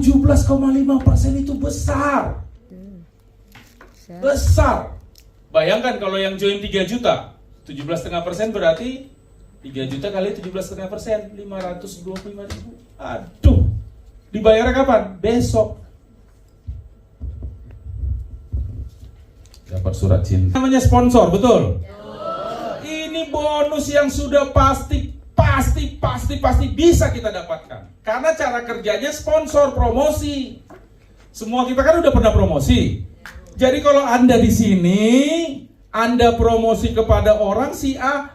17,5% itu besar. Besar. Bayangkan kalau yang join 3 juta, 17,5% berarti 3 juta kali 17,5%, 525.000. Aduh, dibayarnya kapan? Besok. Dapat surat cinta. Namanya sponsor, betul? Ini bonus yang sudah pasti bisa kita dapatkan. Karena cara kerjanya sponsor, promosi. Semua kita kan udah pernah promosi. Jadi kalau Anda di sini, Anda promosi kepada orang si A,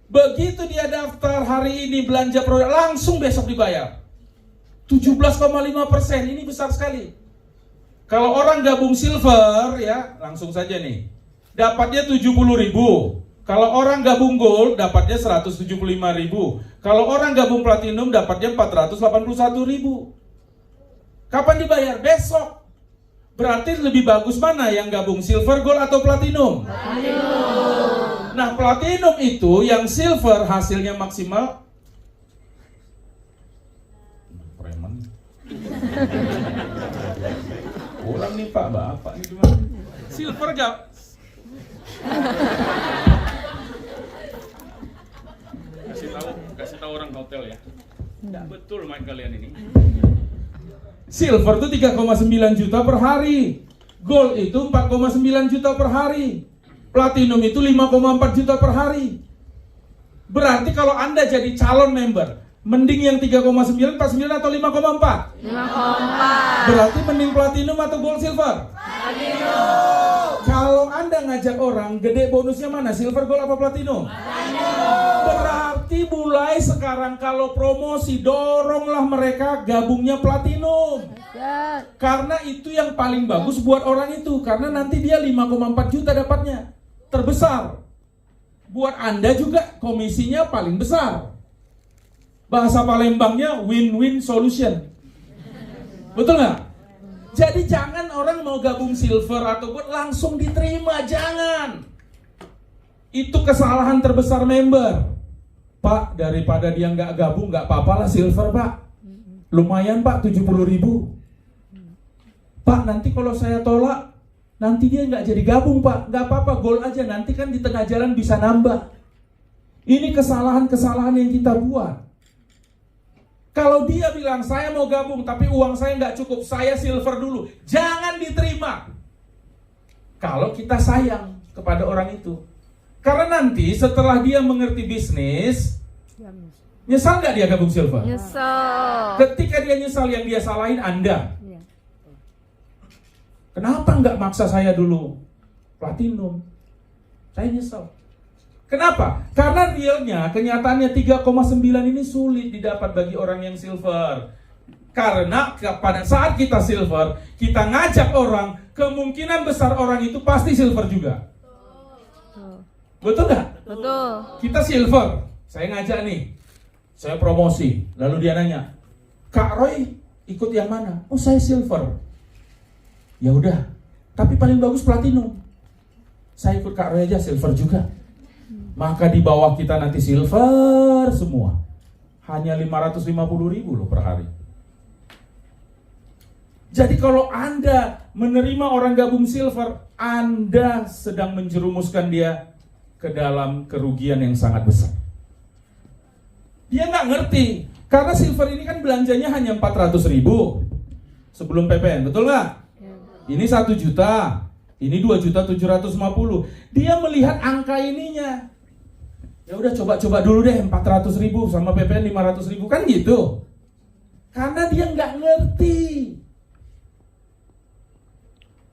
begitu dia daftar hari ini belanja produk, langsung besok dibayar. 17,5%, ini besar sekali. Kalau orang gabung silver ya, langsung saja nih. Dapatnya 70.000. Kalau orang gabung gold dapatnya 175.000. Kalau orang gabung platinum dapatnya 481.000. Kapan dibayar? Besok. Berarti lebih bagus mana yang gabung silver, gold atau platinum? Platinum. Nah, platinum itu yang silver hasilnya maksimal. Preman. Pulang nih Pak, Bapak nih gimana? Silver gak? Kasih tahu orang hotel ya. Nggak betul main kalian ini. Silver itu 3,9 juta per hari. Gold itu 4,9 juta per hari. Platinum itu 5,4 juta per hari. Berarti kalau Anda jadi calon member, mending yang 3,9, 49 atau 5,4? 5,4. Berarti mending platinum atau gold silver? Platinum. Kalau Anda ngajak orang, gede bonusnya mana? Silver, gold, apa platinum? Platinum. Berarti mulai sekarang kalau promosi, doronglah mereka gabungnya platinum. Karena itu yang paling bagus buat orang itu. Karena nanti dia 5,4 juta dapatnya. Terbesar. Buat Anda juga komisinya paling besar. Bahasa Palembangnya win-win solution. Betul nggak? Jadi jangan orang mau gabung silver atau gold langsung diterima, jangan. Itu kesalahan terbesar member. Pak, daripada dia nggak gabung nggak apa-apa lah silver Pak. Lumayan Pak, 70.000. Pak, nanti kalau saya tolak, nanti dia nggak jadi gabung Pak. Nggak apa-apa, gold aja, nanti kan di tengah jalan bisa nambah. Ini kesalahan-kesalahan yang kita buat. Kalau dia bilang saya mau gabung tapi uang saya nggak cukup, saya silver dulu, jangan diterima. Kalau kita sayang kepada orang itu, karena nanti setelah dia mengerti bisnis, nyesal nggak dia gabung silver? Nyesal. Ketika dia nyesal, yang dia salahin Anda. Kenapa nggak maksa saya dulu platinum? Saya nyesal. Kenapa? Karena realnya, kenyataannya 3,9 ini sulit didapat bagi orang yang silver. Karena pada saat kita silver, kita ngajak orang, kemungkinan besar orang itu pasti silver juga. Betul nggak? Betul. Kita silver, saya ngajak nih, saya promosi, lalu dia nanya, Kak Roy ikut yang mana? Oh, saya silver. Ya udah, tapi paling bagus platinum. Saya ikut Kak Roy aja, silver juga. Maka di bawah kita nanti silver semua. Hanya 550.000 loh per hari. Jadi kalau Anda menerima orang gabung silver, Anda sedang menjerumuskan dia ke dalam kerugian yang sangat besar. Dia nggak ngerti, karena silver ini kan belanjanya hanya 400.000 sebelum PPN, betul nggak? Ini 1 juta, ini 2.750.000. Dia melihat angka ininya. Ya udah coba dulu deh 400.000 sama PPN 500.000, kan gitu. Karena dia nggak ngerti.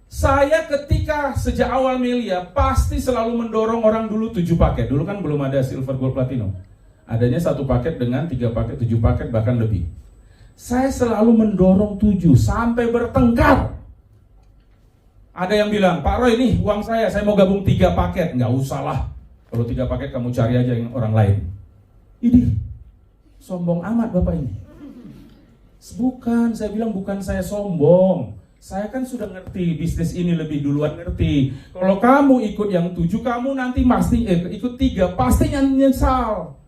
Saya ketika sejak awal Melia pasti selalu mendorong orang dulu 7 paket. Dulu kan belum ada silver, gold, platinum. Adanya 1 paket dengan 3 paket, 7 paket bahkan lebih. Saya selalu mendorong 7 sampai bertengkar. Ada yang bilang, Pak Roy ini uang saya mau gabung 3 paket. Nggak usah lah. Kalau 3 paket kamu cari aja yang orang lain. Ini sombong amat Bapak ini. Bukan, saya bilang bukan saya sombong. Saya kan sudah ngerti bisnis ini lebih duluan ngerti. Kalau kamu ikut yang 7, kamu nanti pasti ikut 3 pasti nyesal.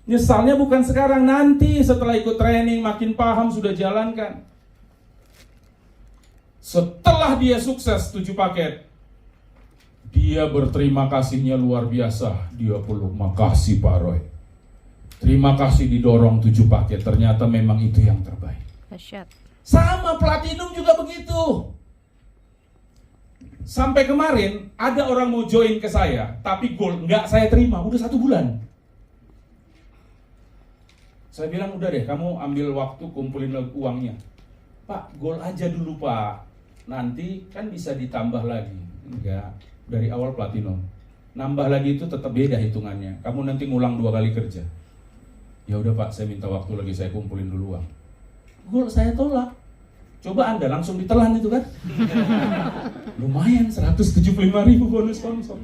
Nyesalnya bukan sekarang, nanti setelah ikut training makin paham sudah jalankan. Setelah dia sukses 7 paket, dia berterima kasihnya luar biasa. Dia peluk, makasih Pak Roy. Terima kasih didorong 7 paket, ternyata memang itu yang terbaik. Dahsyat. Sama platinum juga begitu. Sampai kemarin ada orang mau join ke saya, tapi gold nggak saya terima, udah 1 bulan. Saya bilang udah deh, kamu ambil waktu kumpulin uangnya. Pak, gold aja dulu Pak. Nanti kan bisa ditambah lagi. Enggak, dari awal platinum. Nambah lagi itu tetap beda hitungannya. Kamu nanti ngulang 2 kali kerja. Ya udah Pak, saya minta waktu lagi, saya kumpulin dulu uang. Gold saya tolak. Coba Anda langsung ditelan itu kan. Lumayan 175.000 bonus konsol.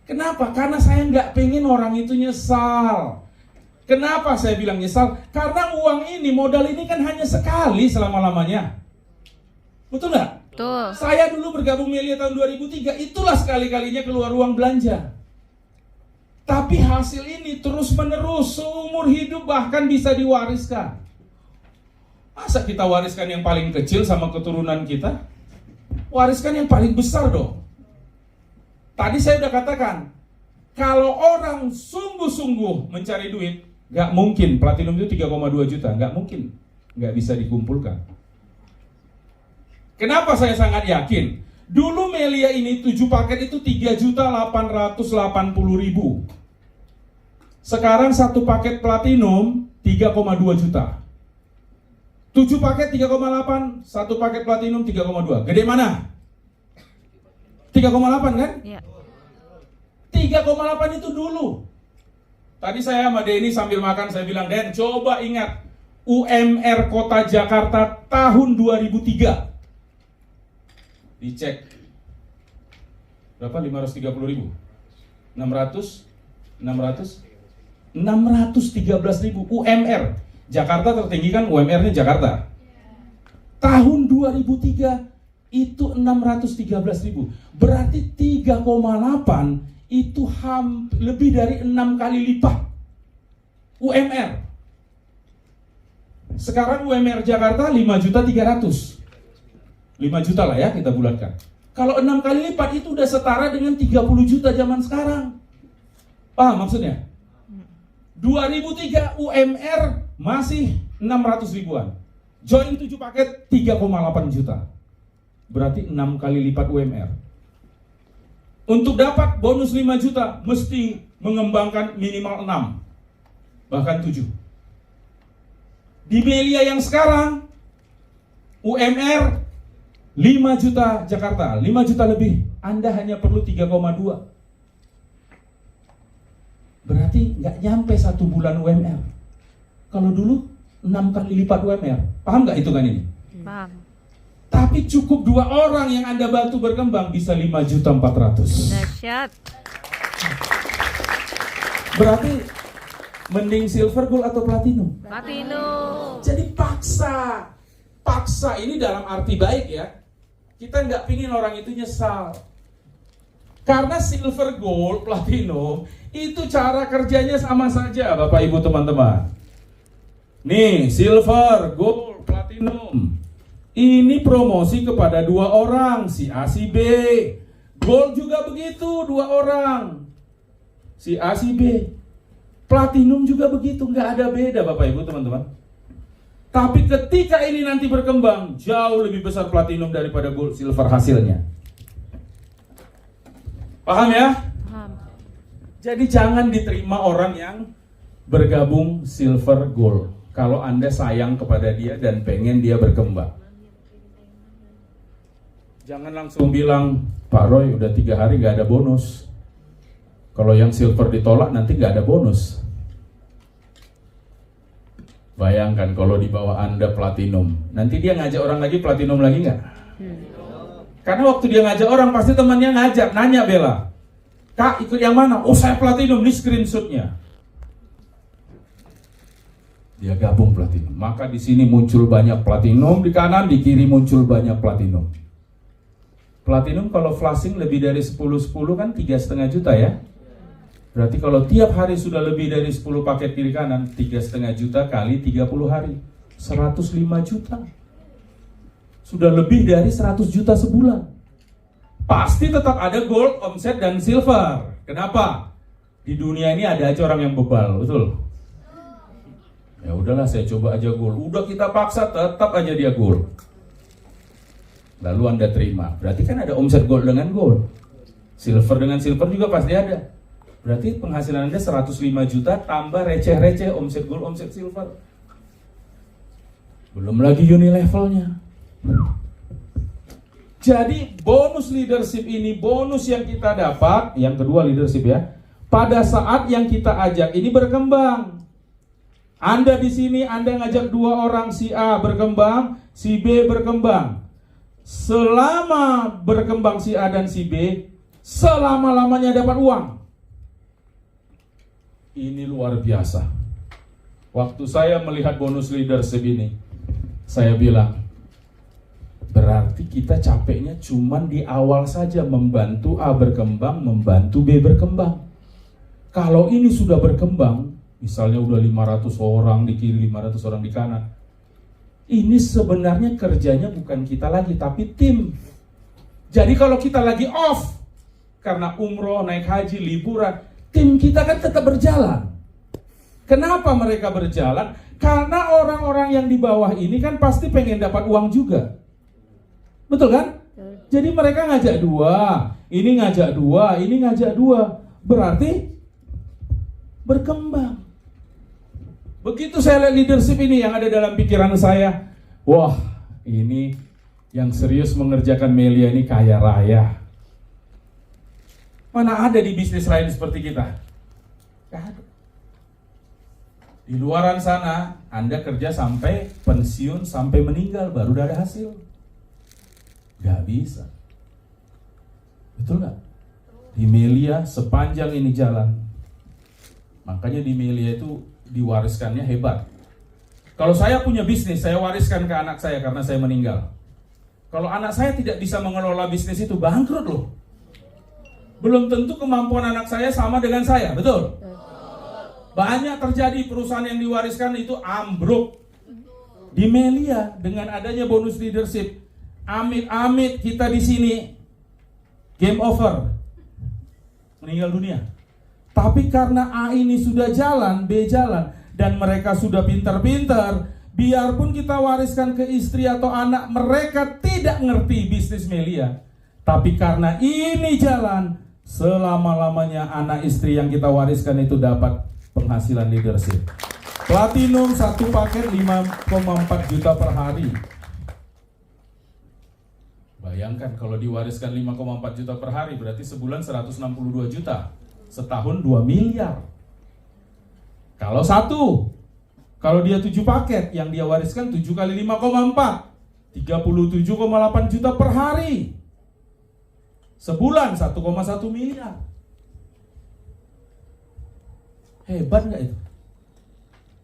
Kenapa? Karena saya nggak pengen orang itu nyesal. Kenapa saya bilang nyesal? Karena uang ini, modal ini kan hanya sekali selama-lamanya. Betul nggak? Betul. Saya dulu bergabung Melia tahun 2003, itulah sekali-kalinya keluar uang belanja. Tapi hasil ini terus-menerus, seumur hidup, bahkan bisa diwariskan. Masa kita wariskan yang paling kecil sama keturunan kita? Wariskan yang paling besar dong. Tadi saya udah katakan, kalau orang sungguh-sungguh mencari duit, nggak mungkin platinum itu 3,2 juta, nggak mungkin, nggak bisa dikumpulkan. Kenapa saya sangat yakin? Dulu Melia ini 7 paket itu 3.880.000. Sekarang 1 paket platinum 3,2 juta. 7 paket 3,8, 1 paket platinum 3,2. Gede mana? 3,8 kan? Iya. 3,8 itu dulu. Tadi saya sama Denny sambil makan, saya bilang, Den, coba ingat UMR Kota Jakarta tahun 2003. Dicek. Berapa? 530.000. 613.000 UMR. Jakarta tertinggi kan UMR-nya Jakarta. Tahun 2003 itu 613.000. Berarti 3,8 itu lebih dari 6 kali lipat UMR. Sekarang UMR Jakarta 5.300.000. 5 juta lah ya kita bulatkan. Kalau 6 kali lipat itu udah setara dengan 30 juta zaman sekarang. Paham maksudnya? 2003 UMR masih 600 ribuan. Join 7 paket 3,8 juta. Berarti 6 kali lipat UMR. Untuk dapat bonus 5 juta mesti mengembangkan minimal 6, bahkan 7. Di Melia yang sekarang UMR 5 juta Jakarta, 5 juta lebih, Anda hanya perlu 3,2. Berarti nggak nyampe 1 bulan UMR. Kalau dulu 6 kali lipat UMR. Paham nggak hitungan ini? Paham. Tapi cukup 2 orang yang Anda bantu berkembang bisa 5.400.000. Dahsyat. Berarti mending silver, gold atau platinum? Platinum. Jadi paksa ini dalam arti baik ya. Kita nggak pingin orang itu nyesal. Karena silver, gold, platinum itu cara kerjanya sama saja, Bapak Ibu teman-teman. Nih, silver, gold, platinum. Ini promosi kepada 2 orang, si A, si B. Gold juga begitu, 2 orang, si A, si B. Platinum juga begitu, nggak ada beda Bapak Ibu teman-teman. Tapi ketika ini nanti berkembang, jauh lebih besar platinum daripada gold, silver hasilnya. Paham ya? Paham. Jadi jangan diterima orang yang bergabung silver, gold. Kalau Anda sayang kepada dia dan pengen dia berkembang. Jangan langsung bilang, Pak Roy udah 3 hari gak ada bonus. Kalau yang silver ditolak nanti gak ada bonus. Bayangkan kalau di bawah Anda platinum, nanti dia ngajak orang lagi platinum lagi gak? Karena waktu dia ngajak orang pasti temannya ngajak, nanya Bella, Kak ikut yang mana? Oh saya platinum, nih screenshotnya. Dia gabung platinum, maka di sini muncul banyak platinum di kanan, di kiri muncul banyak platinum. Platinum kalau flashing lebih dari 10-10 kan 3,5 juta ya. Berarti kalau tiap hari sudah lebih dari 10 paket kiri kanan, 3,5 juta kali 30 hari, 105 juta. sudah lebih dari 100 juta sebulan. Pasti tetap ada gold, omset, dan silver. Kenapa? Di dunia ini ada aja orang yang bebal, betul? Ya udahlah, saya coba aja gold. Udah kita paksa, tetap aja dia gold. Lalu Anda terima. Berarti kan ada omset gold dengan gold. Silver dengan silver juga pasti ada. Berarti penghasilan Anda 105 juta tambah receh-receh omset gold, omset silver. Belum lagi Unilevelnya. Jadi bonus leadership ini, bonus yang kita dapat, yang kedua leadership ya, pada saat yang kita ajak ini berkembang. Anda di sini, Anda ngajak dua orang, si A berkembang, si B berkembang. Selama berkembang si A dan si B, selama-lamanya dapat uang. Ini luar biasa. Waktu saya melihat bonus leadership ini, saya bilang, berarti kita capeknya cuman di awal saja, membantu A berkembang, membantu B berkembang. Kalau ini sudah berkembang, misalnya udah 500 orang di kiri, 500 orang di kanan, ini sebenarnya kerjanya bukan kita lagi, tapi tim. Jadi kalau kita lagi off, karena umroh, naik haji, liburan, tim kita kan tetap berjalan. Kenapa mereka berjalan? Karena orang-orang yang di bawah ini kan pasti pengen dapat uang juga. Betul kan? Jadi mereka ngajak dua, ini ngajak dua, ini ngajak dua. Berarti berkembang. Begitu saya lihat leadership ini, yang ada dalam pikiran saya, wah, ini yang serius mengerjakan Melia ini kaya raya. Mana ada di bisnis lain seperti kita? Gak ada. Di luaran sana, Anda kerja sampai pensiun, sampai meninggal, baru ada hasil. Gak bisa. Betul gak? Di Melia sepanjang ini jalan. Makanya di Melia itu diwariskannya hebat. Kalau saya punya bisnis, saya wariskan ke anak saya karena saya meninggal. Kalau anak saya tidak bisa mengelola bisnis itu, bangkrut loh. Belum tentu kemampuan anak saya sama dengan saya, betul? Banyak terjadi perusahaan yang diwariskan itu ambruk. Di Melia dengan adanya bonus leadership, amit-amit kita di sini game over, meninggal dunia. Tapi karena A ini sudah jalan, B jalan, dan mereka sudah pintar-pintar, biarpun kita wariskan ke istri atau anak, mereka tidak ngerti bisnis Melia. Tapi karena ini jalan, selama-lamanya anak istri yang kita wariskan itu dapat penghasilan leadership. Platinum satu paket 5,4 juta per hari. Bayangkan kalau diwariskan 5,4 juta per hari, berarti sebulan 162 juta. Setahun 2 miliar. Kalau satu, kalau dia 7 paket, yang dia wariskan 7 kali 5,4, 37,8 juta per hari. Sebulan 1,1 miliar. Hebat nggak itu?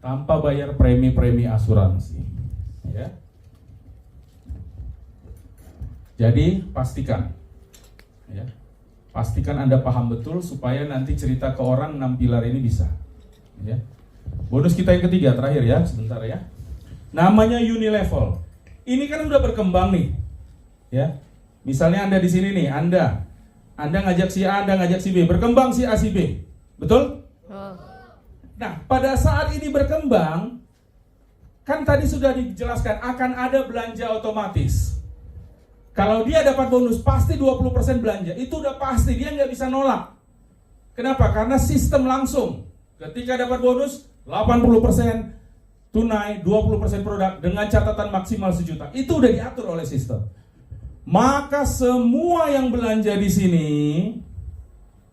Tanpa bayar premi-premi asuransi. Ya. Jadi pastikan, ya, pastikan Anda paham betul supaya nanti cerita ke orang 6 pilar ini bisa. Ya. Bonus kita yang ketiga, terakhir ya, sebentar ya. Namanya Unilevel. Ini kan udah berkembang nih, ya. Misalnya Anda di sini nih, Anda ngajak si A, Anda ngajak si B, berkembang si A si B, betul? Nah, pada saat ini berkembang, kan tadi sudah dijelaskan akan ada belanja otomatis. Kalau dia dapat bonus, pasti 20% belanja. Itu udah pasti, dia nggak bisa nolak. Kenapa? Karena sistem langsung. Ketika dapat bonus, 80% tunai, 20% produk, dengan catatan maksimal 1 juta. Itu udah diatur oleh sistem. Maka semua yang belanja di sini,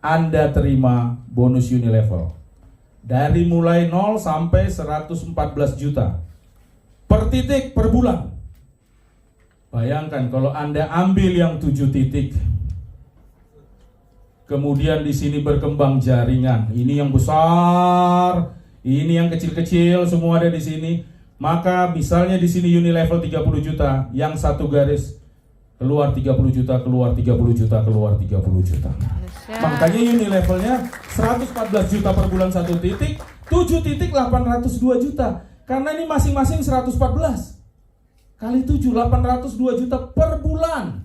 Anda terima bonus Unilevel. Dari mulai 0 sampai 114 juta. Per titik, per bulan. Bayangkan kalau Anda ambil yang 7 titik, kemudian di sini berkembang jaringan. Ini yang besar, ini yang kecil-kecil, semua ada di sini. Maka misalnya di sini Unilevel 30 juta, yang satu garis keluar 30 juta, keluar 30 juta, keluar 30 juta. Makanya Unilevelnya 114 juta per bulan 1 titik, 7 titik 802 juta. Karena ini masing-masing 114. Kali 7, 802 juta per bulan.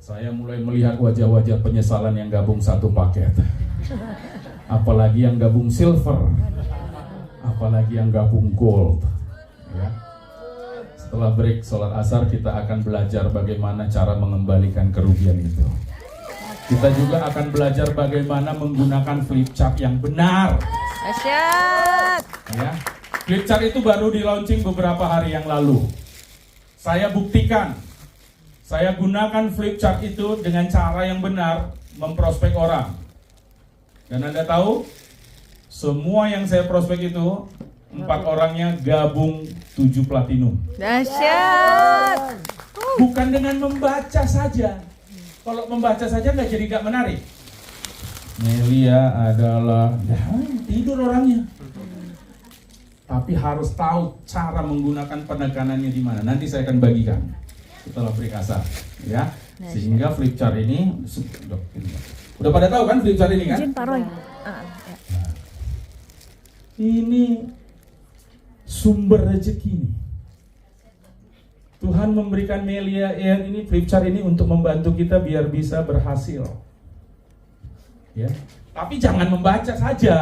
Saya mulai melihat wajah-wajah penyesalan yang gabung satu paket. Apalagi yang gabung silver, apalagi yang gabung gold. Ya. Setelah break sholat asar, kita akan belajar bagaimana cara mengembalikan kerugian itu. Kita juga akan belajar bagaimana menggunakan flip chart yang benar. Asyik. Ya. Flip chart itu baru di launching beberapa hari yang lalu. Saya buktikan, saya gunakan flip chart itu dengan cara yang benar memprospek orang. Dan Anda tahu, semua yang saya prospek itu 4 orangnya gabung 7 platinum. Dahsyat. Bukan dengan membaca saja. Kalau membaca saja nggak jadi nggak menarik. Melia adalah tidur orangnya. Tapi harus tahu cara menggunakan penekanannya di mana. Nanti saya akan bagikan setelah break asar, ya. Sehingga flip chart ini udah pada tahu kan flip chart ini kan? Ini sumber rezeki. Tuhan memberikan Melia ini flip chart ini untuk membantu kita biar bisa berhasil. Ya. Tapi jangan membaca saja.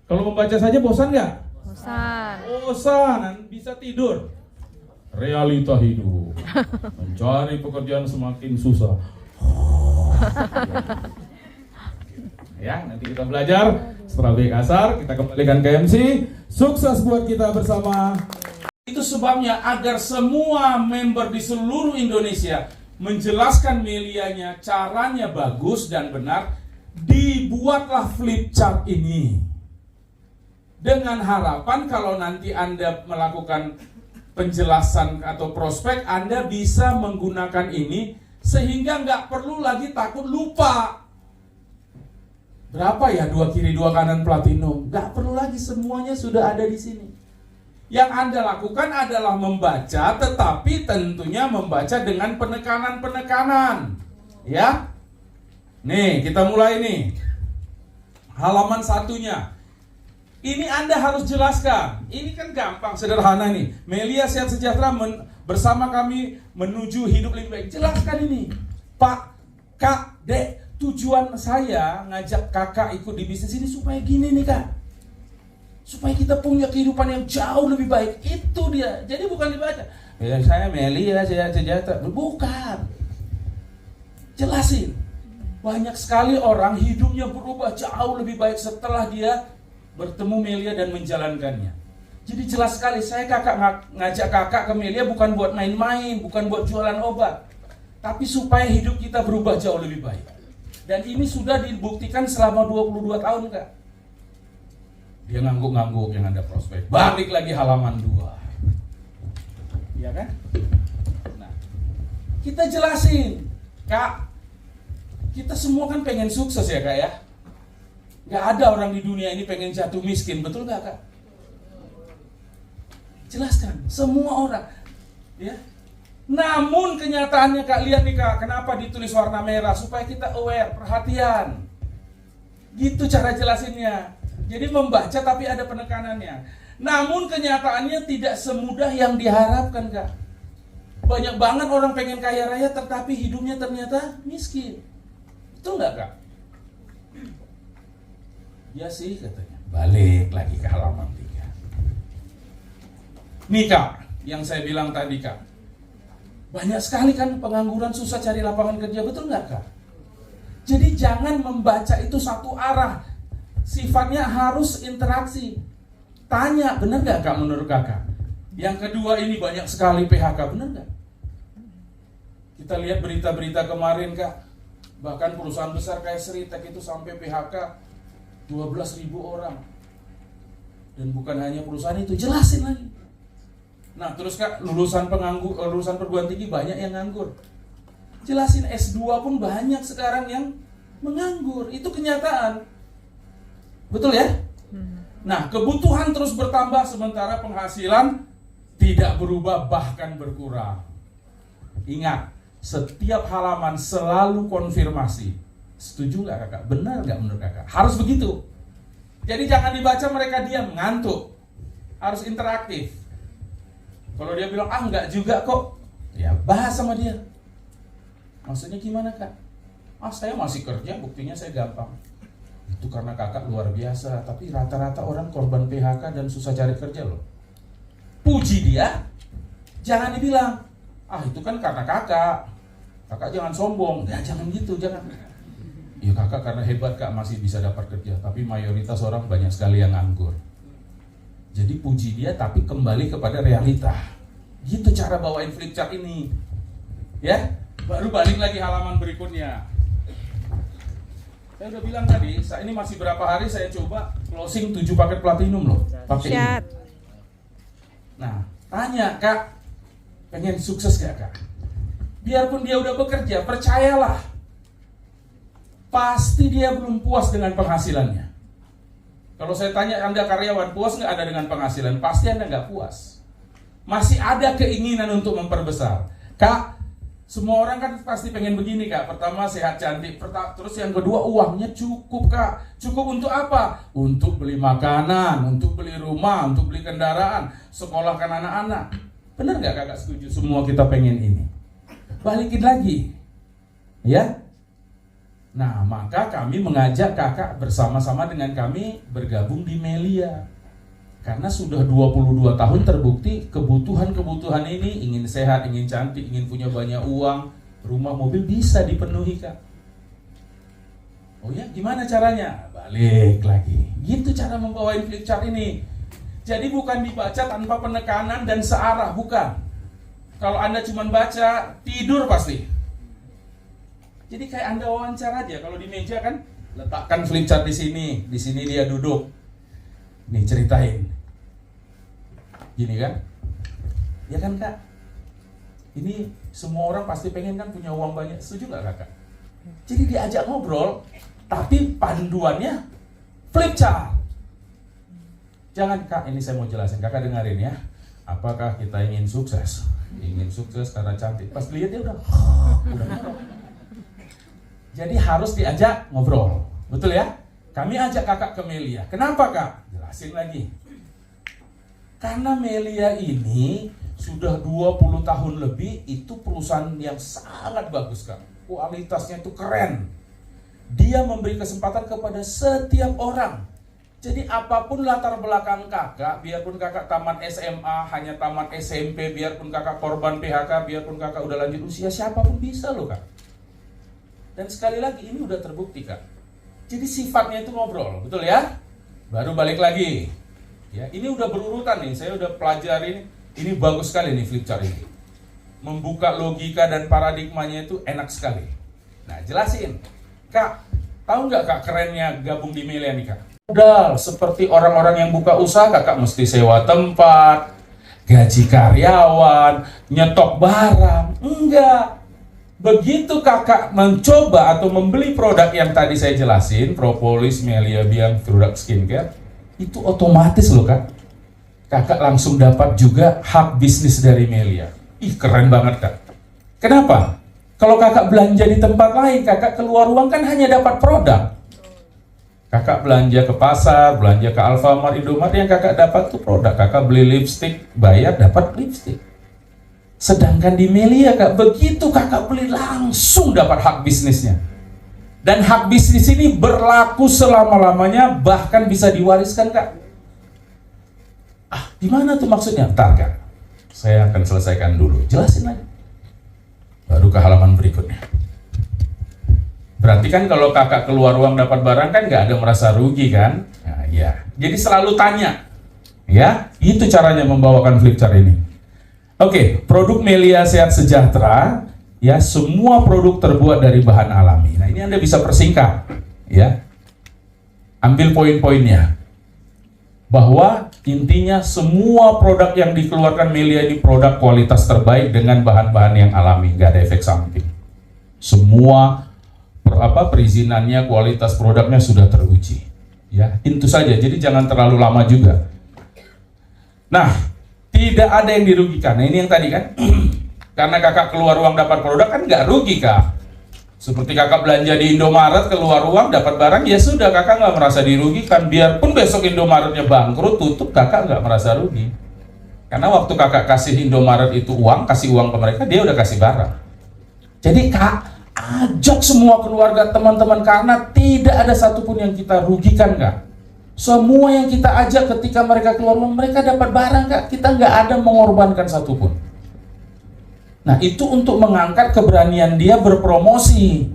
Kalau membaca saja bosan nggak? Bosan. Bosan, bisa tidur. Realita hidup. Mencari pekerjaan semakin susah. Ya, nanti kita belajar. Setelah break asar, kita kembalikan ke MC. Sukses buat kita bersama. Itu sebabnya agar semua member di seluruh Indonesia menjelaskan Melianya, caranya bagus dan benar, dibuatlah flip chart ini. Dengan harapan kalau nanti Anda melakukan penjelasan atau prospek, Anda bisa menggunakan ini sehingga nggak perlu lagi takut lupa. Berapa ya 2 kiri 2 kanan platinum? Nggak perlu lagi, semuanya sudah ada di sini. Yang Anda lakukan adalah membaca, tetapi tentunya membaca dengan penekanan-penekanan. Ya. Nih, kita mulai nih. Halaman 1-nya. Ini Anda harus jelaskan. Ini kan gampang, sederhana nih. Melia Sehat Sejahtera bersama kami menuju hidup lebih baik. Jelaskan ini. Pak, Kak, Dek, tujuan saya ngajak kakak ikut di bisnis ini supaya gini nih Kak. Supaya kita punya kehidupan yang jauh lebih baik. Itu dia. Jadi bukan dibaca. Ya, saya Melia Sehat Sejahtera. Bukan. Jelasin. Banyak sekali orang hidupnya berubah jauh lebih baik setelah dia bertemu Melia dan menjalankannya. Jadi jelas sekali, saya ngajak kakak ke Melia bukan buat main-main, bukan buat jualan obat, tapi supaya hidup kita berubah jauh lebih baik. Dan ini sudah dibuktikan selama 22 tahun Kak. Dia ngangguk-ngangguk yang Anda prospek. Balik lagi halaman 2. Iya kan? Nah, kita jelasin, Kak, kita semua kan pengen sukses ya Kak ya. Gak ada orang di dunia ini pengen jatuh miskin, betul gak Kak? Jelaskan, semua orang, ya. Namun kenyataannya Kak, lihat nih Kak, kenapa ditulis warna merah? Supaya kita aware, perhatian. Gitu cara jelasinnya. Jadi membaca tapi ada penekanannya. Namun kenyataannya tidak semudah yang diharapkan Kak. Banyak banget orang pengen kaya raya tetapi hidupnya ternyata miskin. Betul gak Kak? Ya sih katanya. Balik lagi ke halaman 3. Nih Kak, yang saya bilang tadi Kak, banyak sekali kan pengangguran, susah cari lapangan kerja, betul nggak Kak? Jadi jangan membaca itu satu arah. Sifatnya harus interaksi. Tanya, benar nggak Kak menurut Kakak? Yang kedua, ini banyak sekali PHK, benar nggak? Kita lihat berita-berita kemarin Kak, bahkan perusahaan besar kayak Seritek itu sampai PHK 12.000 orang. Dan bukan hanya perusahaan itu, jelasin lagi. Nah terus Kak, lulusan perguruan tinggi banyak yang nganggur. Jelasin, S2 pun banyak sekarang yang menganggur. Itu kenyataan. Betul ya? Nah, kebutuhan terus bertambah sementara penghasilan tidak berubah, bahkan berkurang. Ingat, setiap halaman selalu konfirmasi. Setuju nggak Kakak? Benar nggak menurut Kakak? Harus begitu. Jadi jangan dibaca mereka diam, ngantuk. Harus interaktif. Kalau dia bilang, enggak juga kok, ya bahas sama dia. Maksudnya gimana kak? Saya masih kerja, buktinya saya gampang. Itu karena kakak luar biasa, tapi rata-rata orang korban PHK dan susah cari kerja loh. Puji dia, jangan dibilang, itu kan karena kakak jangan sombong. Ya jangan gitu, jangan. Ya kakak karena hebat kak masih bisa dapat kerja, tapi mayoritas orang banyak sekali yang nganggur. Jadi puji dia tapi kembali kepada realita. Gitu cara bawain flip chart ini. Ya, baru balik lagi halaman berikutnya. Saya udah bilang tadi, saya ini masih berapa hari saya coba closing 7 paket platinum loh. Pakai ini. Nah, tanya kak, pengen sukses gak kak? Biarpun dia udah bekerja, percayalah, pasti dia belum puas dengan penghasilannya. Kalau saya tanya Anda karyawan, puas nggak Anda dengan penghasilan? Pasti Anda nggak puas. Masih ada keinginan untuk memperbesar. Kak, semua orang kan pasti pengen begini kak. Pertama sehat cantik, terus yang kedua uangnya cukup kak. Cukup untuk apa? Untuk beli makanan, untuk beli rumah, untuk beli kendaraan, sekolahkan anak-anak. Benar nggak kakak setuju? Semua kita pengen ini. Balikin lagi, ya. Nah, maka kami mengajak kakak bersama-sama dengan kami bergabung di Melia. Karena sudah 22 tahun terbukti kebutuhan-kebutuhan ini, ingin sehat, ingin cantik, ingin punya banyak uang, rumah, mobil bisa dipenuhi kak. Oh ya, gimana caranya? Balik lagi. Gitu cara membawain flip chart ini. Jadi bukan dibaca tanpa penekanan dan searah, bukan. Kalau Anda cuma baca, tidur pasti. Jadi kayak Anda wawancara aja, kalau di meja kan letakkan flip chart di sini dia duduk. Nih ceritain. Gini kan? Ya kan kak? Ini semua orang pasti pengen kan punya uang banyak, setuju nggak kakak? Jadi diajak ngobrol, tapi panduannya flip chart. Jangan kak, ini saya mau jelasin, kakak dengerin ya. Apakah kita ingin sukses? Ingin sukses karena cantik. Pas lihat dia udah Jadi harus diajak ngobrol, betul ya? Kami ajak kakak ke Melia. Kenapa kak? Jelasin lagi. Karena Melia ini sudah 20 tahun lebih, itu perusahaan yang sangat bagus kak. Kualitasnya itu keren. Dia memberi kesempatan kepada setiap orang. Jadi apapun latar belakang kakak, biarpun kakak tamat SMA, hanya tamat SMP, biarpun kakak korban PHK, biarpun kakak udah lanjut usia, siapapun bisa loh kak. Dan sekali lagi ini udah terbukti kak. Jadi sifatnya itu ngobrol, betul ya? Baru balik lagi. Ya, ini udah berurutan nih, saya udah pelajari ini bagus sekali nih flip chart ini. Membuka logika dan paradigmanya itu enak sekali. Nah, jelasin. Kak, tahu nggak kak kerennya gabung di Melia nih kak? Modal seperti orang-orang yang buka usaha, kakak mesti sewa tempat, gaji karyawan, nyetok barang. Enggak. Begitu kakak mencoba atau membeli produk yang tadi saya jelasin, propolis, Melia Biang, produk skincare, itu otomatis loh kak. Kakak langsung dapat juga hak bisnis dari Melia. Ih keren banget kak. Kenapa? Kalau kakak belanja di tempat lain, kakak keluar uang kan hanya dapat produk. Kakak belanja ke pasar, belanja ke Alfamart, Indomaret, yang kakak dapat tuh produk. Kakak beli lipstick, bayar dapat lipstick. Sedangkan di Melia kak, begitu kakak beli langsung dapat hak bisnisnya. Dan hak bisnis ini berlaku selama-lamanya, bahkan bisa diwariskan kak. Gimana tuh maksudnya? Ntar kak, saya akan selesaikan dulu, jelasin lagi. Baru ke halaman berikutnya. Berarti kan kalau kakak keluar uang dapat barang kan nggak ada merasa rugi kan? Nah, ya. Jadi selalu tanya, ya. Itu caranya membawakan flip chart ini. Oke, produk Melia Sehat Sejahtera, ya semua produk terbuat dari bahan alami. Nah ini Anda bisa persingkat, ya. Ambil poin-poinnya. Bahwa intinya semua produk yang dikeluarkan Melia ini produk kualitas terbaik dengan bahan-bahan yang alami, nggak ada efek samping. Semua perizinannya, kualitas produknya sudah teruji. Ya, itu saja. Jadi jangan terlalu lama juga. Nah. Tidak ada yang dirugikan. Nah ini yang tadi kan, karena kakak keluar uang dapat produk kan nggak rugi kak. Seperti kakak belanja di Indomaret, keluar uang, dapat barang, ya sudah, kakak nggak merasa dirugikan. Biarpun besok Indomaretnya bangkrut, tutup, kakak nggak merasa rugi. Karena waktu kakak kasih Indomaret itu uang, kasih uang ke mereka, dia udah kasih barang. Jadi kak, ajak semua keluarga, teman-teman, karena tidak ada satupun yang kita rugikan kak. Semua yang kita ajak ketika mereka keluar uang, mereka dapat barang kak. Kita nggak ada mengorbankan satupun. Nah itu untuk mengangkat keberanian dia berpromosi.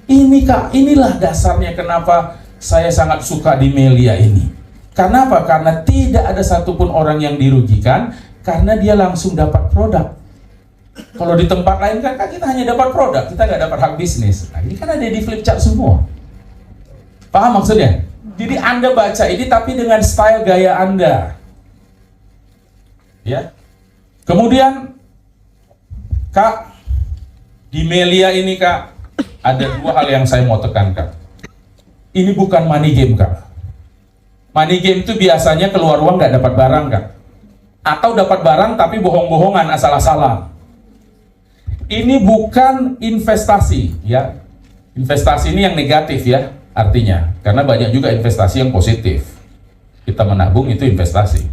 Ini kak, inilah dasarnya kenapa saya sangat suka di Melia ini. Karena apa? Karena tidak ada satupun orang yang dirugikan, karena dia langsung dapat produk. Kalau di tempat lain kan kita hanya dapat produk, kita nggak dapat hak bisnis. Nah ini kan ada di Flipchart semua. Paham maksudnya? Jadi Anda baca ini tapi dengan style gaya Anda. Ya. Kemudian kak, di Melia ini kak, ada dua hal yang saya mau tekankan. Ini bukan money game kak. Money game itu biasanya keluar uang nggak dapat barang kak. Atau dapat barang tapi bohong-bohongan, asal-asalan. Ini bukan investasi ya. Investasi ini yang negatif ya artinya. Karena banyak juga investasi yang positif. Kita menabung itu investasi.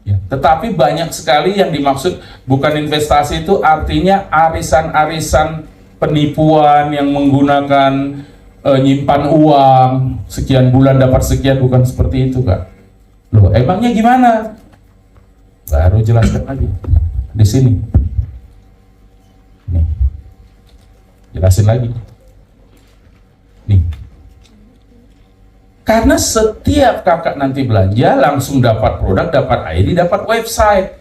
Ya. Tetapi banyak sekali yang dimaksud bukan investasi itu artinya arisan-arisan penipuan yang menggunakan nyimpan uang sekian bulan dapat sekian, bukan seperti itu kak. Loh emangnya gimana? Baru jelaskan lagi di sini. Nih, jelasin lagi. Nih. Karena setiap kakak nanti belanja langsung dapat produk, dapat ID, dapat website.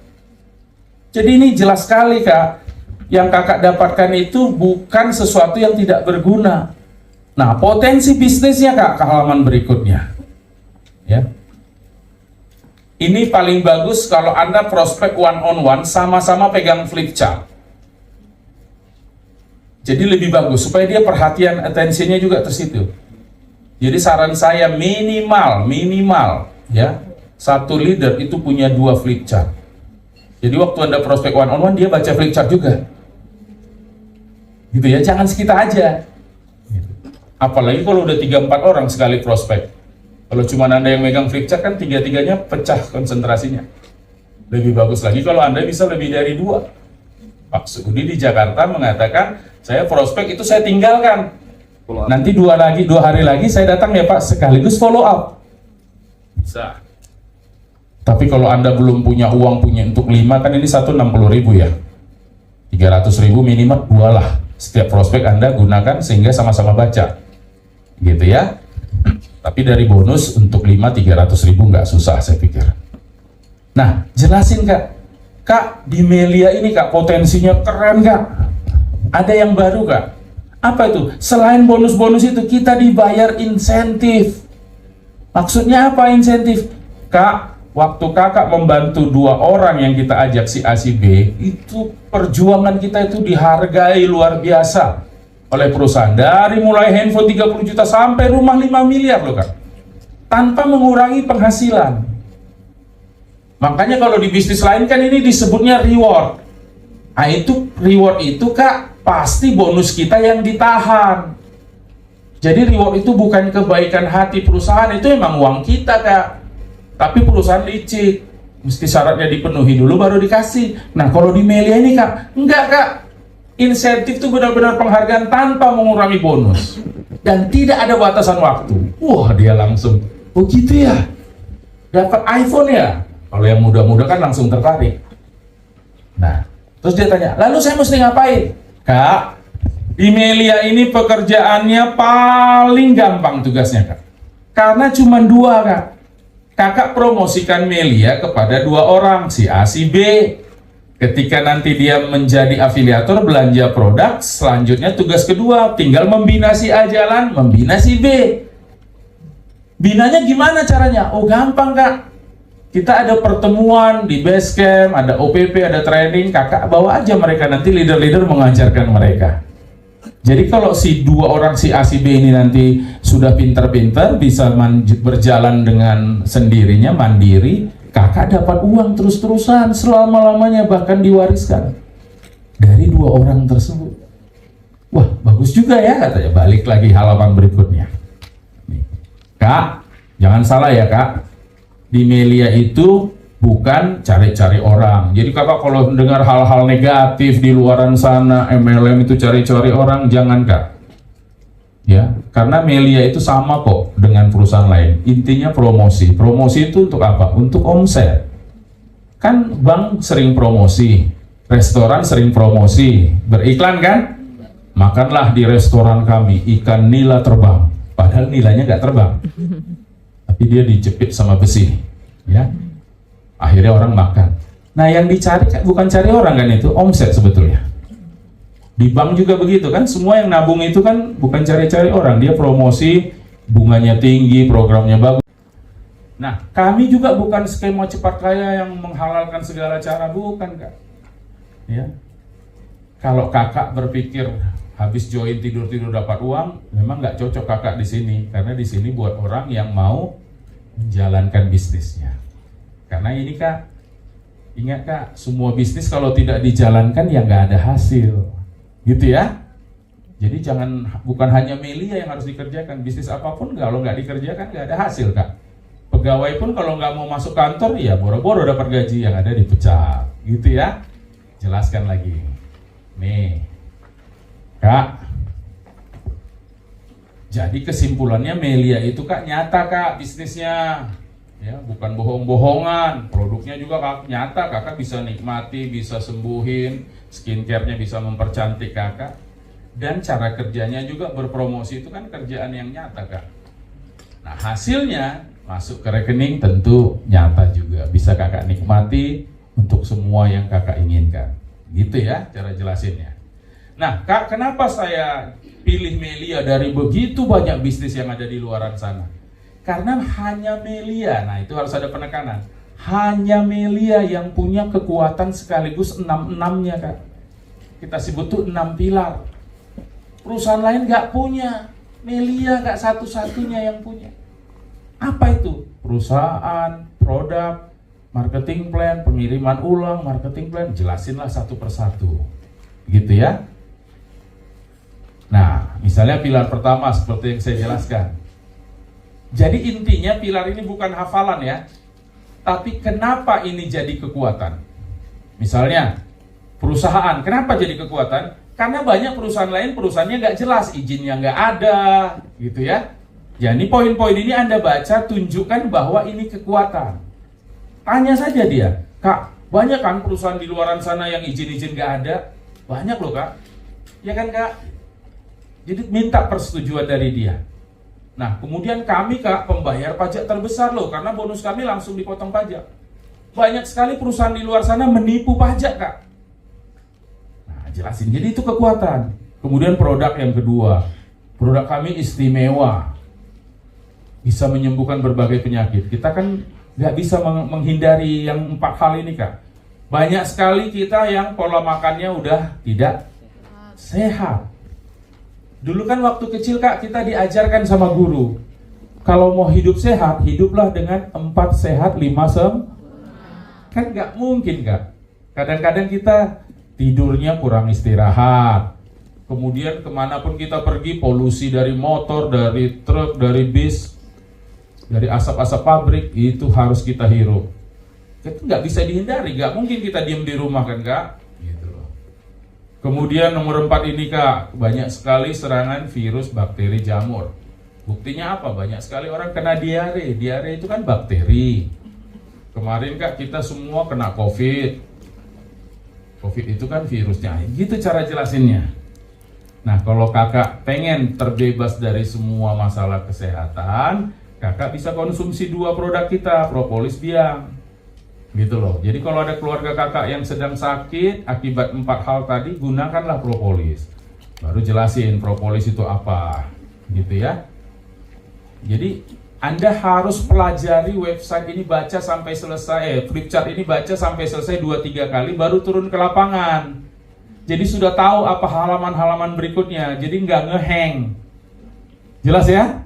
Jadi ini jelas sekali kak, yang kakak dapatkan itu bukan sesuatu yang tidak berguna. Nah potensi bisnisnya kak ke halaman berikutnya. Ya. Ini paling bagus kalau Anda prospek one on one sama-sama pegang Flipchart. Jadi lebih bagus supaya dia perhatian atensinya juga tersitu. Jadi saran saya minimal ya, satu leader itu punya 2 Flipchart. Jadi waktu Anda prospek one on one dia baca Flipchart juga. Gitu ya, jangan sekitar aja. Apalagi kalau udah 3-4 orang sekali prospek. Kalau cuma Anda yang megang Flipchart kan 3-3-nya pecah konsentrasinya. Lebih bagus lagi kalau Anda bisa lebih dari 2. Pak Sudi di Jakarta mengatakan, saya prospek itu saya tinggalkan. Nanti 2 hari lagi saya datang ya Pak, sekaligus follow up. Bisa. Tapi kalau Anda belum punya uang punya untuk 5, kan ini 160.000 ya. 300.000 minimal 2 lah. Setiap prospek Anda gunakan sehingga sama-sama baca. Gitu ya. Tapi dari bonus untuk 5 300.000 nggak susah saya pikir. Nah, jelasin kak. Kak, di Melia ini kak potensinya keren kak. Ada yang baru kak. Apa itu? Selain bonus-bonus itu kita dibayar insentif. Maksudnya apa insentif? Kak, waktu kakak membantu 2 orang yang kita ajak si A si B, itu perjuangan kita itu dihargai luar biasa oleh perusahaan. Dari mulai handphone 30 juta sampai rumah 5 miliar loh kak. Tanpa mengurangi penghasilan. Makanya kalau di bisnis lain kan ini disebutnya reward. Nah itu reward itu kak pasti bonus kita yang ditahan. Jadi reward itu bukan kebaikan hati perusahaan, itu emang uang kita kak. Tapi perusahaan licik, mesti syaratnya dipenuhi dulu baru dikasih. Nah kalau di Melia ini kak, enggak kak. Insentif itu benar-benar penghargaan tanpa mengurangi bonus. Dan tidak ada batasan waktu. Wah dia langsung, oh gitu ya? Dapat iPhone ya? Kalau yang muda-muda kan langsung tertarik. Nah, terus dia tanya, lalu saya mesti ngapain? Kak, di Melia ini pekerjaannya paling gampang tugasnya kak. Karena cuma 2 kak. Kakak promosikan Melia kepada 2 orang, si A, si B. Ketika nanti dia menjadi afiliator belanja produk, selanjutnya tugas kedua, tinggal membina si A jalan, membina si B. Binanya gimana caranya? Oh gampang kak. Kita ada pertemuan di base camp, ada OPP, ada training, kakak bawa aja mereka, nanti leader-leader mengajarkan mereka. Jadi kalau si 2 orang si A si B ini nanti sudah pintar-pintar, bisa berjalan dengan sendirinya, mandiri, kakak dapat uang terus-terusan selama-lamanya, bahkan diwariskan dari 2 orang tersebut. Wah, bagus juga ya katanya. Balik lagi halaman berikutnya. Nih. Kak, jangan salah ya Kak. Di Melia itu bukan cari-cari orang. Jadi kakak kalau mendengar hal-hal negatif di luaran sana, MLM itu cari-cari orang, jangan Kak. Ya, karena Melia itu sama kok dengan perusahaan lain. Intinya promosi. Promosi itu untuk apa? Untuk omset. Kan bank sering promosi, restoran sering promosi, beriklan kan? Makanlah di restoran kami ikan nila terbang, padahal nilainya nggak terbang, tapi dia dijepit sama besi, ya. Akhirnya orang makan. Nah, yang dicari bukan cari orang kan, itu omset sebetulnya. Di bank juga begitu kan, semua yang nabung itu kan bukan cari-cari orang, dia promosi, bunganya tinggi, programnya bagus. Nah, kami juga bukan skema cepat kaya yang menghalalkan segala cara, bukan Kak. Ya. Kalau kakak berpikir habis join tidur-tidur dapat uang, memang nggak cocok kakak di sini, karena di sini buat orang yang mau menjalankan bisnisnya. Karena ini Kak, ingat Kak, semua bisnis kalau tidak dijalankan ya nggak ada hasil, gitu ya. Jadi bukan hanya Melia yang harus dikerjakan, bisnis apapun kalau nggak dikerjakan nggak ada hasil Kak. Pegawai pun kalau nggak mau masuk kantor ya boro-boro dapat gaji, yang ada dipecat, gitu ya. Jelaskan lagi, nih. Kak, jadi kesimpulannya Melia itu Kak nyata Kak bisnisnya, ya bukan bohong-bohongan. Produknya juga Kak nyata, kakak bisa nikmati, bisa sembuhin, skincare-nya bisa mempercantik kakak, dan cara kerjanya juga berpromosi itu kan kerjaan yang nyata Kak. Nah hasilnya masuk ke rekening tentu nyata juga, bisa kakak nikmati untuk semua yang kakak inginkan, gitu ya cara jelasinnya. Nah Kak, kenapa saya pilih Melia dari begitu banyak bisnis yang ada di luaran sana? Karena hanya Melia, nah itu harus ada penekanan, hanya Melia yang punya kekuatan sekaligus 6-6-nya Kak. Kita sebut tuh 6 pilar. Perusahaan lain nggak punya, Melia nggak satu-satunya yang punya. Apa itu? Perusahaan, produk, marketing plan, pengiriman ulang, marketing plan, jelasinlah satu persatu, gitu ya. Nah, misalnya pilar pertama seperti yang saya jelaskan. Jadi intinya pilar ini bukan hafalan ya, tapi kenapa ini jadi kekuatan. Misalnya, perusahaan, kenapa jadi kekuatan? Karena banyak perusahaan lain, perusahaannya nggak jelas, izinnya nggak ada, gitu ya. Jadi poin-poin ini Anda baca, tunjukkan bahwa ini kekuatan. Tanya saja dia, Kak, banyak kan perusahaan di luaran sana yang izin-izin nggak ada? Banyak loh Kak, ya kan Kak? Jadi minta persetujuan dari dia. Nah kemudian kami Kak pembayar pajak terbesar loh, karena bonus kami langsung dipotong pajak. Banyak sekali perusahaan di luar sana menipu pajak Kak. Nah jelasin, jadi itu kekuatan. Kemudian produk yang kedua, produk kami istimewa, bisa menyembuhkan berbagai penyakit. Kita kan nggak bisa menghindari yang 4 hal ini Kak. Banyak sekali kita yang pola makannya udah tidak sehat. Dulu kan waktu kecil Kak kita diajarkan sama guru, kalau mau hidup sehat, hiduplah dengan 4 sehat 5 sempurna. Kan nggak mungkin Kak. Kadang-kadang kita tidurnya kurang istirahat. Kemudian kemanapun kita pergi, polusi dari motor, dari truk, dari bis, dari asap-asap pabrik, itu harus kita hirup. Itu nggak bisa dihindari, nggak mungkin kita diem di rumah kan Kak. Gitu loh. Kemudian nomor 4 ini Kak, banyak sekali serangan virus bakteri jamur. Buktinya apa? Banyak sekali orang kena diare. Diare itu kan bakteri. Kemarin Kak kita semua kena COVID. COVID itu kan virusnya. Gitu cara jelasinnya. Nah kalau kakak pengen terbebas dari semua masalah kesehatan, kakak bisa konsumsi 2 produk kita, propolis biang. Gitu loh. Jadi kalau ada keluarga kakak yang sedang sakit akibat 4 hal tadi, gunakanlah propolis. Baru jelasin propolis itu apa, gitu ya. Jadi Anda harus pelajari website ini, baca sampai selesai, flipchart ini baca sampai selesai 2-3 kali, baru turun ke lapangan. Jadi sudah tahu apa halaman-halaman berikutnya, jadi nggak ngehang. Jelas ya?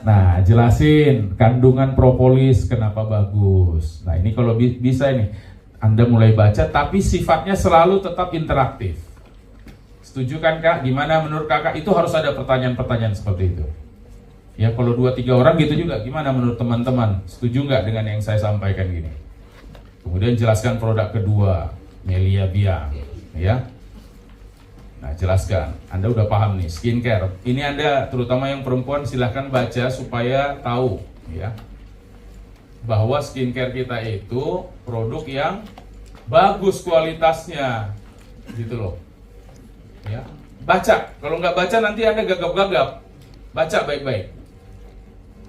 Nah, jelasin kandungan propolis kenapa bagus. Nah, ini kalau bisa ini Anda mulai baca, tapi sifatnya selalu tetap interaktif. Setuju kan Kak? Gimana menurut Kakak? Itu harus ada pertanyaan-pertanyaan seperti itu. Ya kalau 2-3 orang gitu juga. Gimana menurut teman-teman? Setuju nggak dengan yang saya sampaikan gini? Kemudian jelaskan produk kedua, Melia Biang, ya. Nah jelaskan, Anda udah paham nih, skincare. Ini Anda terutama yang perempuan silahkan baca supaya tahu, ya, bahwa skincare kita itu produk yang bagus kualitasnya, gitu loh. Ya, baca. Kalau nggak baca nanti Anda gagap-gagap. Baca baik-baik.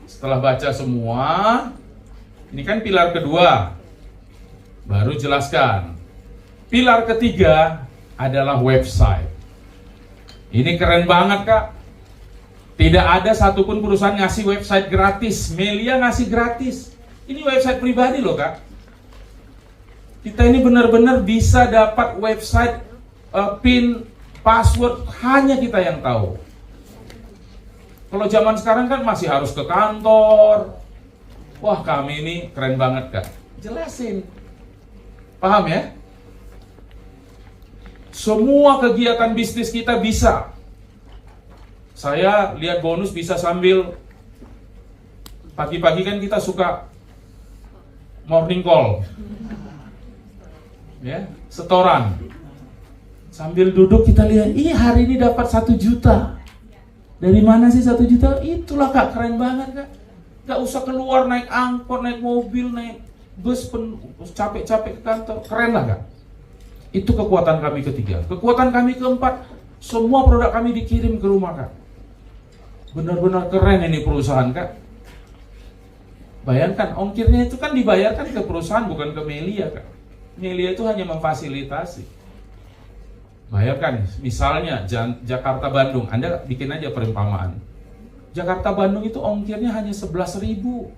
Setelah baca semua, ini kan pilar kedua, baru jelaskan. Pilar ketiga adalah website. Ini keren banget Kak. Tidak ada satupun perusahaan ngasih website gratis. Melia ngasih gratis. Ini website pribadi loh Kak. Kita ini benar-benar bisa dapat website, PIN, password, hanya kita yang tahu. Kalau zaman sekarang kan masih harus ke kantor. Wah kami ini keren banget Kak. Jelasin. Paham ya? Semua kegiatan bisnis kita bisa. Saya lihat bonus bisa sambil pagi-pagi kan kita suka morning call, ya, setoran. Sambil duduk kita lihat, hari ini dapat 1 juta. Dari mana sih 1 juta? Itulah Kak, keren banget Kak. Gak usah keluar naik angkot, naik mobil, naik bus, capek-capek ke kantor. Keren lah Kak. Itu kekuatan kami ketiga. Kekuatan kami keempat, semua produk kami dikirim ke rumah Kak. Benar-benar keren ini perusahaan Kak. Bayangkan, ongkirnya itu kan dibayarkan ke perusahaan, bukan ke Melia Kak. Melia itu hanya memfasilitasi. Bayangkan, misalnya Jakarta-Bandung, Anda bikin aja perumpamaan. Jakarta-Bandung itu ongkirnya hanya 11.000.